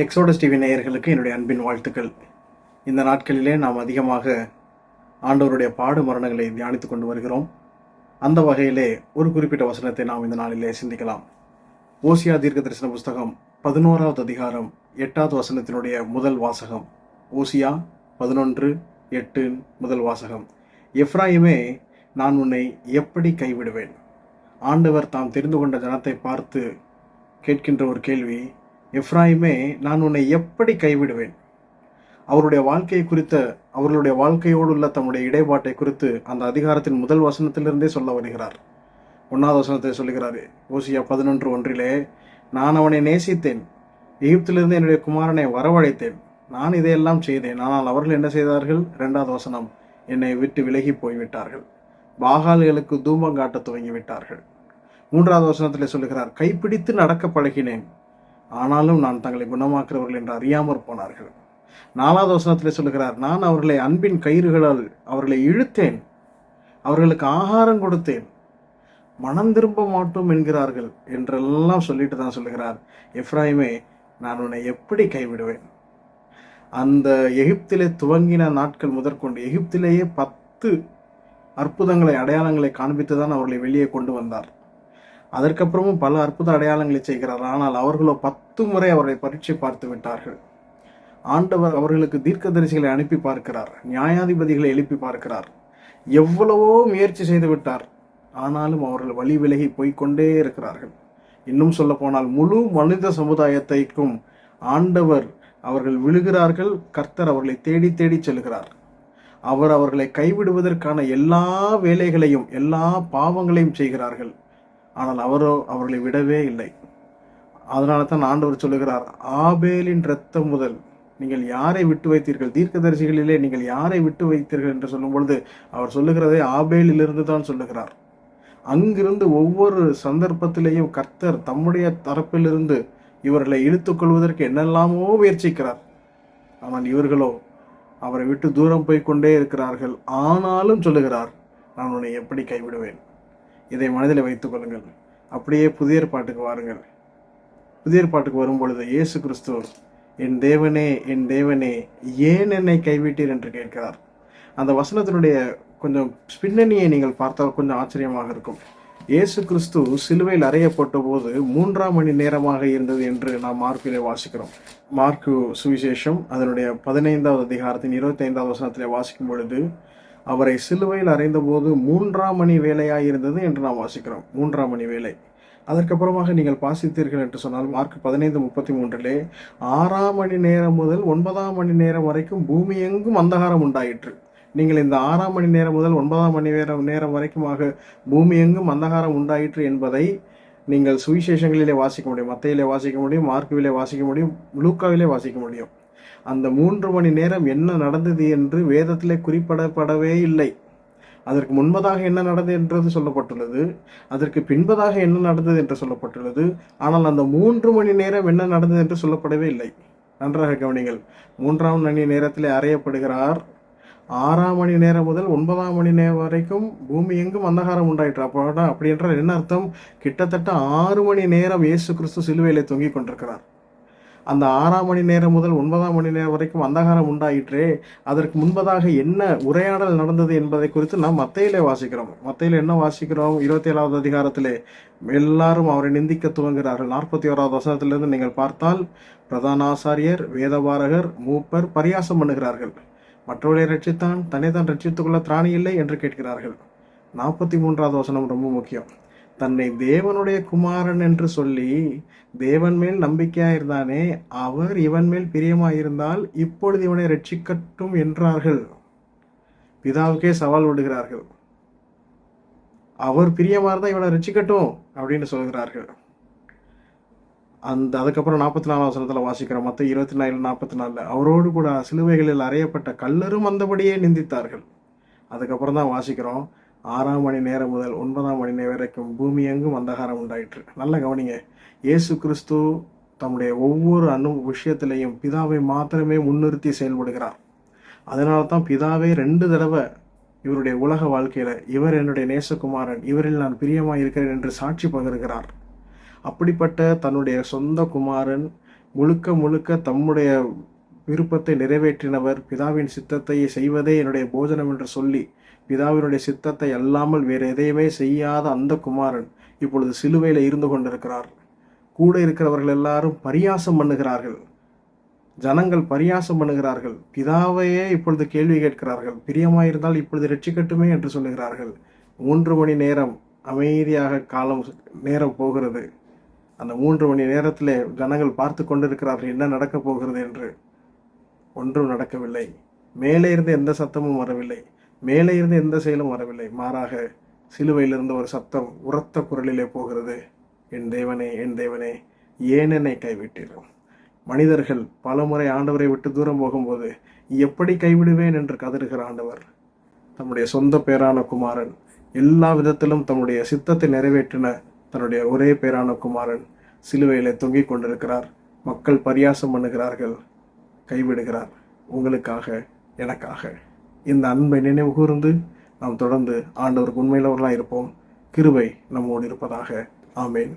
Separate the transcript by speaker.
Speaker 1: Exodus TV நேயர்களுக்கு என்னுடைய அன்பின் வாழ்த்துக்கள். இந்த நாட்களிலே நாம் அதிகமாக ஆண்டவருடைய பாடு மரணங்களை தியானித்து கொண்டு வருகிறோம். அந்த வகையிலே ஒரு குறிப்பிட்ட வசனத்தை நாம் இந்த நாளிலே சிந்திக்கலாம். ஓசியா தீர்க்க தரிசன புஸ்தகம் 11வது அதிகாரம் 8வது வசனத்தினுடைய முதல் வாசகம். ஓசியா 11:8 முதல் வாசகம். எப்ராயிமே, நான் உன்னை எப்படி கைவிடுவேன்? ஆண்டவர் தாம் தெரிந்து கொண்ட ஜனத்தை பார்த்து கேட்கின்ற ஒரு கேள்வி. எப்ராயிமே, நான் உன்னை எப்படி கைவிடுவேன்? அவருடைய வாழ்க்கையை குறித்த, அவர்களுடைய வாழ்க்கையோடு உள்ள தம்முடைய இடைப்பாட்டை குறித்து அந்த அதிகாரத்தின் முதல் வசனத்திலிருந்தே சொல்ல வருகிறார். 1வது வசனத்தை சொல்லுகிறார். ஓசியா 11:1, நான் அவனை நேசித்தேன், எகிப்திலிருந்து என்னுடைய குமாரனை வரவழைத்தேன், நான் இதையெல்லாம் செய்தேன், ஆனால் அவர்கள் என்ன செய்தார்கள்? 2வது வசனம், என்னை விட்டு விலகி போய்விட்டார்கள், பாகால்களுக்கு தூபம் காட்ட துவங்கிவிட்டார்கள். 3வது வசனத்தில் சொல்லுகிறார், கைப்பிடித்து நடக்க பழகினேன், ஆனாலும் நான் தங்களை குணமாக்குறவர்கள் என்று அறியாமற் போனார்கள். 4வது வசனத்தில் சொல்லுகிறார், நான் அவர்களை அன்பின் கயிறுகளால் அவர்களை இழுத்தேன், அவர்களுக்கு ஆகாரம் கொடுத்தேன், மனம் திரும்ப மாட்டோம் என்கிறார்கள் என்றெல்லாம் சொல்லிட்டு தான் சொல்லுகிறார், எப்ராயிமே, நான் உன்னை எப்படி கைவிடுவேன்? அந்த எகிப்திலே துவங்கின நாட்கள் முதற்கொண்டு எகிப்திலேயே 10 அற்புதங்களை, அடையாளங்களை காண்பித்து தான் அவர்களை வெளியே கொண்டு வந்தார். அதற்கப்புறமும் பல அற்புத அடையாளங்களை செய்கிறார். ஆனால் அவர்களோ 10 முறை அவரை பரீட்சை பார்த்து விட்டார்கள். ஆண்டவர் அவர்களுக்கு தீர்க்கதரிசிகளை அனுப்பி பார்க்கிறார், நியாயாதிபதிகளை எழுப்பி பார்க்கிறார், எவ்வளவோ முயற்சி செய்து விட்டார். ஆனாலும் அவர்கள் வழி விலகி போய்கொண்டே இருக்கிறார்கள். இன்னும் சொல்ல போனால் முழு மனித சமுதாயத்தைக்கும் ஆண்டவர், அவர்கள் விழுகிறார்கள், கர்த்தர் அவர்களை தேடி தேடி செல்கிறார். அவர் அவர்களை கைவிடுவதற்கான எல்லா வேலைகளையும், எல்லா பாவங்களையும் செய்கிறார்கள். ஆனால் அவரோ அவர்களை விடவே இல்லை. அதனால தான் ஆண்டவர் சொல்லுகிறார், ஆபேலின் இரத்தம் முதல் நீங்கள் யாரை விட்டு வைத்தீர்கள்? தீர்க்கதரிசிகளிலே நீங்கள் யாரை விட்டு வைத்தீர்கள் என்று சொல்லும் பொழுது அவர் சொல்லுகிறதே ஆபேலிலிருந்து தான் சொல்லுகிறார். அங்கிருந்து ஒவ்வொரு சந்தர்ப்பத்திலேயும் கர்த்தர் தம்முடைய தரப்பிலிருந்து இவர்களை இழுத்துக் கொள்வதற்கு என்னெல்லாமோ முயற்சிக்கிறார். ஆனால் இவர்களோ அவரை விட்டு தூரம் போய்கொண்டே இருக்கிறார்கள். ஆனாலும் சொல்லுகிறார், நான் உன்னை எப்படி கைவிடுவேன்? இதை மனதில் வைத்துக் கொள்ளுங்கள். அப்படியே புதிய ஏற்பாட்டுக்கு வாருங்கள். புதிய ஏற்பாட்டுக்கு வரும் பொழுது இயேசு கிறிஸ்து, என் தேவனே, என் தேவனே, ஏன் என்னை கைவிட்டீர் என்று கேட்கிறார். அந்த வசனத்தினுடைய கொஞ்சம் பின்னணியை நீங்கள் பார்த்தால் கொஞ்சம் ஆச்சரியமாக இருக்கும். இயேசு கிறிஸ்து சிலுவையில் அறையப்பட்ட போது 3ஆம் மணி நேரமாக இருந்தது என்று நாம் மார்க்கிலே வாசிக்கிறோம். மார்க்கு சுவிசேஷம் அதனுடைய 15வது அதிகாரத்தின் 25வது வசனத்திலே வாசிக்கும் பொழுது, அவரை சிலுவையில் அறைந்த போது 3ஆம் மணி வேலையாயிருந்தது என்று நாம் வாசிக்கிறோம். 3ஆம் மணி வேலை. அதற்கப்புறமாக நீங்கள் வாசித்தீர்கள் என்று சொன்னால் மார்க் 15:33, 6ஆம் மணி நேரம் முதல் 9ஆம் மணி நேரம் வரைக்கும் பூமி எங்கும் அந்தகாரம் உண்டாயிற்று. நீங்கள் இந்த 6ஆம் மணி நேரம் முதல் 9ஆம் மணி நேரம் வரைக்குமாக பூமி எங்கும் அந்தகாரம் உண்டாயிற்று என்பதை நீங்கள் சுவிசேஷங்களிலே வாசிக்க முடியும். மத்தேயிலே வாசிக்க முடியும், மார்க்குவிலே வாசிக்க முடியும், லூக்காவிலே வாசிக்க முடியும். அந்த 3 மணி நேரம் என்ன நடந்தது என்று வேதத்திலே குறிப்பிடப்படவே இல்லை. அதற்கு முன்பதாக என்ன நடந்தது என்றது சொல்லப்பட்டுள்ளது, அதற்கு பின்பதாக என்ன நடந்தது என்று சொல்லப்பட்டுள்ளது. ஆனால் அந்த 3 மணி நேரம் என்ன நடந்தது என்று சொல்லப்படவே இல்லை. நன்றாக கவனிங்கள். 3ஆம் மணி நேரத்திலே அறையப்படுகிறார். 6ஆம் மணி நேரம் முதல் 9ஆம் மணி நேரம் வரைக்கும் பூமி எங்கும் அந்தகாரம் உண்டாயிற்று. அப்படி என்றால் என்ன அர்த்தம்? கிட்டத்தட்ட 6 மணி நேரம் இயேசு கிறிஸ்து சிலுவையிலே தொங்கிக் கொண்டிருக்கிறார். அந்த 6ஆம் மணி நேரம் முதல் 9ஆம் மணி நேரம் வரைக்கும் அந்தகாரம் உண்டாயிற்றே, அதற்கு முன்பதாக என்ன உரையாடல் நடந்தது என்பதை குறித்து நாம் மத்தேயிலே வாசிக்கிறோம். மத்தேயிலே என்ன வாசிக்கிறோம்? 27வது அதிகாரத்திலே எல்லாரும் அவரை நிந்திக்க துவங்குகிறார்கள். 41வது வசனத்திலிருந்து நீங்கள் பார்த்தால், பிரதான ஆசாரியர், வேதபாரகர், மூப்பர் பரியாசம் பண்ணுகிறார்கள். மற்றவர்களை ரட்சித்தான், தன்னை தான் ரட்சித்துக் கொள்ள திராணி இல்லை என்று கேட்கிறார்கள். 43வது வசனம் ரொம்ப முக்கியம். தன்னை தேவனுடைய குமாரன் என்று சொல்லி தேவன் மேல் நம்பிக்கையாயிருந்தானே, அவர் இவன் மேல் பிரியமாயிருந்தால் இப்பொழுது இவனை ரட்சிக்கட்டும் என்றார்கள். பிதாவுக்கே சவால் விடுகிறார்கள். அவர் பிரியமா இருந்தா இவனை ரட்சிக்கட்டும் அப்படின்னு சொல்கிறார்கள். அதுக்கப்புறம் 44வது வசனத்துல வாசிக்கிறோம். மத்த 24:44, அவரோடு கூட சிலுவைகளில் அறையப்பட்ட கல்லரும் அந்தபடியே நிந்தித்தார்கள். அதுக்கப்புறம் தான் வாசிக்கிறோம், 6ஆம் மணி நேரம் முதல் 9ஆம் மணி நேரம் வரைக்கும் பூமி எங்கும் அந்தகாரம் உண்டாயிற்று. நல்ல கவனிங்க. இயேசு கிறிஸ்து தம்முடைய ஒவ்வொரு விஷயத்திலையும் பிதாவை மாத்திரமே முன்னிறுத்தி செயல்படுகிறார். அதனால தான் பிதாவே 2 தடவை இவருடைய உலக வாழ்க்கையில, இவர் என்னுடைய நேசகுமாரன், இவரில் நான் பிரியமாய் இருக்கிறேன் என்று சாட்சி பகருகிறார். அப்படிப்பட்ட தன்னுடைய சொந்த குமாரன் முழுக்க முழுக்க தம்முடைய விருப்பத்தை நிறைவேற்றினவர், பிதாவின் சித்தத்தை செய்வதே என்னுடைய போஜனம் என்று சொல்லி பிதாவினுடைய சித்தத்தை அல்லாமல் வேறு எதையுமே செய்யாத அந்த குமாரன் இப்பொழுது சிலுவையில் இருந்து கொண்டிருக்கிறார். கூட இருக்கிறவர்கள் எல்லாரும் பரியாசம் பண்ணுகிறார்கள். ஜனங்கள் பரியாசம் பண்ணுகிறார்கள். பிதாவையே இப்பொழுது கேள்வி கேட்கிறார்கள். பிரியமாயிருந்தால் இப்பொழுது ரட்சிக்கட்டுமே என்று சொல்லுகிறார்கள். 3 மணி நேரம் அமைதியாக நேரம் போகிறது. அந்த 3 மணி நேரத்திலே ஜனங்கள் பார்த்து கொண்டிருக்கிறார்கள் என்ன நடக்கப் போகிறது என்று. ஒன்றும் நடக்கவில்லை. மேலே இருந்து எந்த சத்தமும் வரவில்லை. மேலே இருந்து எந்த செயலும் வரவில்லை. மாறாக சிலுவையிலிருந்து ஒரு சத்தம் உரத்த குரலிலே போகிறது. என் தேவனே, என் தேவனே, ஏன் என்னை கைவிட்டீர்? மனிதர்கள் பலமுறை ஆண்டவரை விட்டு தூரம் போகும்போது எப்படி கைவிடுவேன் என்று கதறுகிற ஆண்டவர், தம்முடைய சொந்த பேரான குமாரன், எல்லா விதத்திலும் தம்முடைய சித்தத்தை நிறைவேற்றின தன்னுடைய ஒரே பேரான குமாரன் சிலுவையிலே தொங்கிக் கொண்டிருக்கிறார். மக்கள் பரியாசம் பண்ணுகிறார்கள், கைவிடுகிறார். உங்களுக்காக, எனக்காக. இந்த அன்பை நினைவு கூர்ந்து நாம் தொடர்ந்து ஆண்டவருக்கு உண்மையிலவர்களாக இருப்போம். கிருபை நம்மோடு இருப்பதாக. ஆமேன்.